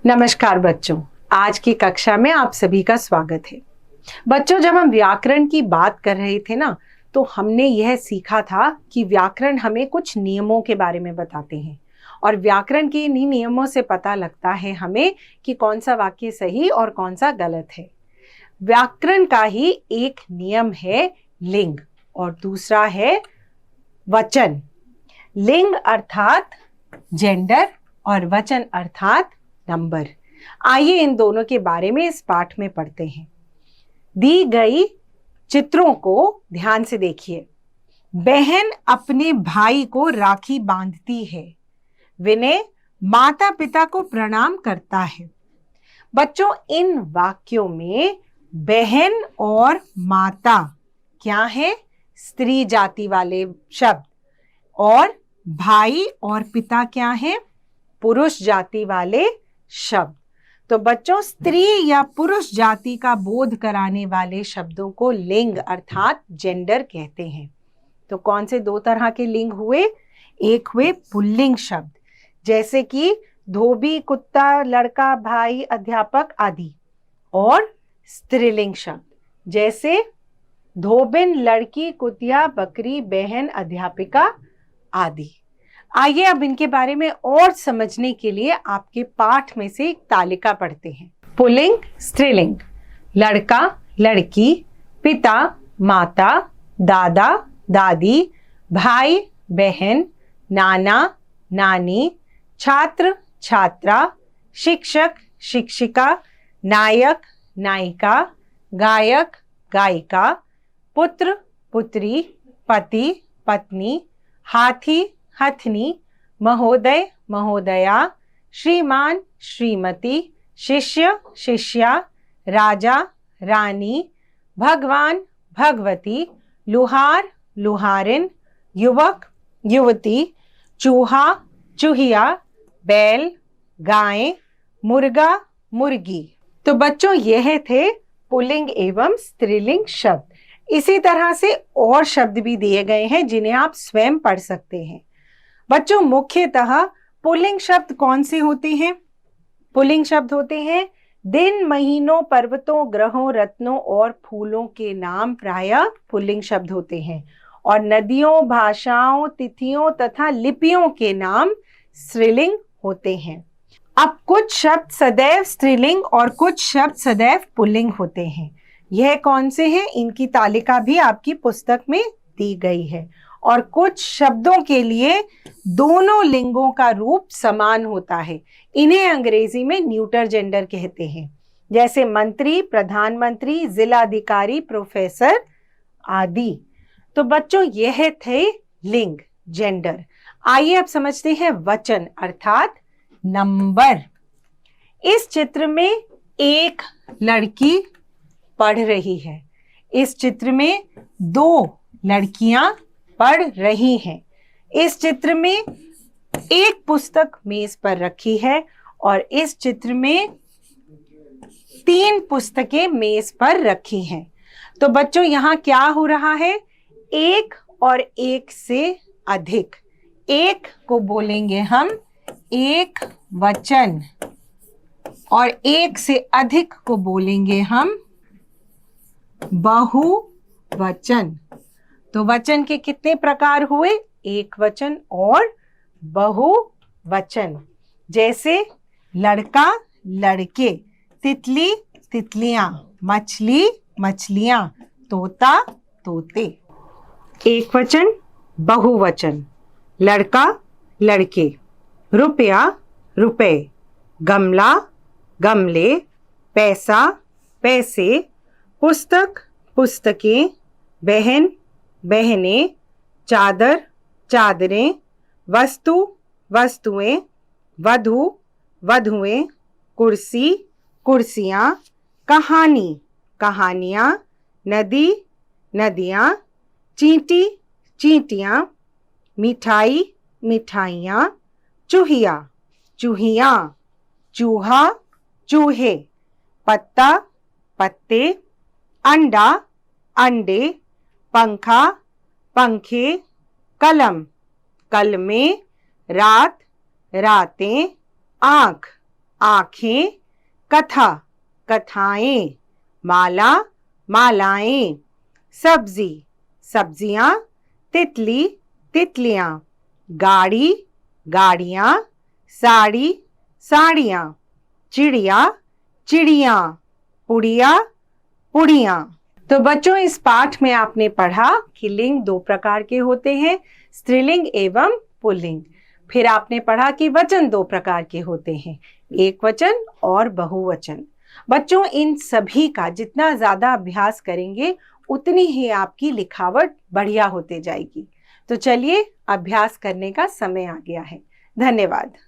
नमस्कार बच्चों, आज की कक्षा में आप सभी का स्वागत है। बच्चों, जब हम व्याकरण की बात कर रहे थे ना, तो हमने यह सीखा था कि व्याकरण हमें कुछ नियमों के बारे में बताते हैं और व्याकरण के इन्हीं नियमों से पता लगता है हमें कि कौन सा वाक्य सही और कौन सा गलत है। व्याकरण का ही एक नियम है लिंग और दूसरा है वचन। लिंग अर्थात जेंडर और वचन अर्थात नंबर। आइए इन दोनों के बारे में इस पाठ में पढ़ते हैं। दी गई चित्रों को ध्यान से देखिए। बहन अपने भाई को राखी बांधती है। विनय माता पिता को प्रणाम करता है। बच्चों, इन वाक्यों में बहन और माता क्या है? स्त्री जाति वाले शब्द। और भाई और पिता क्या है? पुरुष जाति वाले शब्द। तो बच्चों, स्त्री या पुरुष जाति का बोध कराने वाले शब्दों को लिंग अर्थात जेंडर कहते हैं। तो कौन से दो तरह के लिंग हुए? एक हुए पुल्लिंग शब्द, जैसे कि धोबी, कुत्ता, लड़का, भाई, अध्यापक आदि, और स्त्रीलिंग शब्द जैसे धोबिन, लड़की, कुतिया, बकरी, बहन, अध्यापिका आदि। आइए अब इनके बारे में और समझने के लिए आपके पाठ में से एक तालिका पढ़ते हैं। पुल्लिंग, स्त्रीलिंग। लड़का, लड़की, पिता, माता, दादा, दादी, भाई, बहन, नाना, नानी, छात्र, छात्रा, शिक्षक, शिक्षिका, नायक, नायिका, गायक, गायिका, पुत्र, पुत्री, पति, पत्नी, हाथी, हथनी, महोदय, महोदया, श्रीमान, श्रीमती, शिष्य, शिष्या, राजा, रानी, भगवान, भगवती, लुहार, लुहारिन, युवक, युवती, चूहा, चूहिया, बैल, गाय, मुर्गा, मुर्गी। तो बच्चों, यह थे पुल्लिंग एवं स्त्रीलिंग शब्द। इसी तरह से और शब्द भी दिए गए हैं जिन्हें आप स्वयं पढ़ सकते हैं। बच्चों, मुख्यतः पुल्लिंग शब्द कौन से होते हैं? पुल्लिंग शब्द होते हैं दिन, महीनों, पर्वतों, ग्रहों, रत्नों और फूलों के नाम प्रायः पुल्लिंग शब्द होते हैं, और नदियों, भाषाओं, तिथियों तथा लिपियों के नाम स्त्रीलिंग होते हैं। अब कुछ शब्द सदैव स्त्रीलिंग और कुछ शब्द सदैव पुल्लिंग होते हैं। यह कौन से हैं? इनकी तालिका भी आपकी पुस्तक में दी गई है। और कुछ शब्दों के लिए दोनों लिंगों का रूप समान होता है। इन्हें अंग्रेजी में न्यूटर जेंडर कहते हैं, जैसे मंत्री, प्रधानमंत्री, जिलाधिकारी, प्रोफेसर आदि। तो बच्चों, यह थे लिंग, जेंडर। आइए अब समझते हैं वचन अर्थात नंबर। इस चित्र में एक लड़की पढ़ रही है। इस चित्र में दो लड़कियां पढ़ रही हैं। इस चित्र में एक पुस्तक मेज पर रखी है और इस चित्र में 3 पुस्तकें मेज पर रखी हैं। तो बच्चों, यहाँ क्या हो रहा है? एक और एक से अधिक। एक को बोलेंगे हम एक वचन और एक से अधिक को बोलेंगे हम बहुवचन। तो वचन के कितने प्रकार हुए? एक वचन और बहुवचन। जैसे लड़का, लड़के, तितली, तितलियां, मछली, मछलियां, तोता, तोते। एक वचन, बहुवचन। लड़का, लड़के, रुपया, रुपए, गमला, गमले, पैसा, पैसे, पुस्तक, पुस्तकें, बहन, बहनें, चादर, चादरें, वस्तु, वस्तुएं, वधु, वधुएं, कुर्सी, कुर्सियां, कहानी, कहानियां, नदी, नदियां, चींटी, चींटियां, मिठाई, मिठाइयां, चूहिया, चूहियां, चूहा, चूहे, पत्ता, पत्ते, अंडा, अंडे, पंखा, पंखे, कलम, कलमें, रात, रातें, आँख, आंखें, कथा, कथाएं, माला, मालाएं, सब्जी, सब्जियां, तितली, तितलियां, गाड़ी, गाड़ियां, साड़ी, साड़ियां, चिड़िया, चिड़िया, पुड़िया, पुड़िया। तो बच्चों, इस पाठ में आपने पढ़ा कि लिंग दो प्रकार के होते हैं, स्त्रीलिंग एवं पुल्लिंग। फिर आपने पढ़ा कि वचन दो प्रकार के होते हैं, एक वचन और बहुवचन। बच्चों, इन सभी का जितना ज्यादा अभ्यास करेंगे उतनी ही आपकी लिखावट बढ़िया होते जाएगी। तो चलिए, अभ्यास करने का समय आ गया है। धन्यवाद।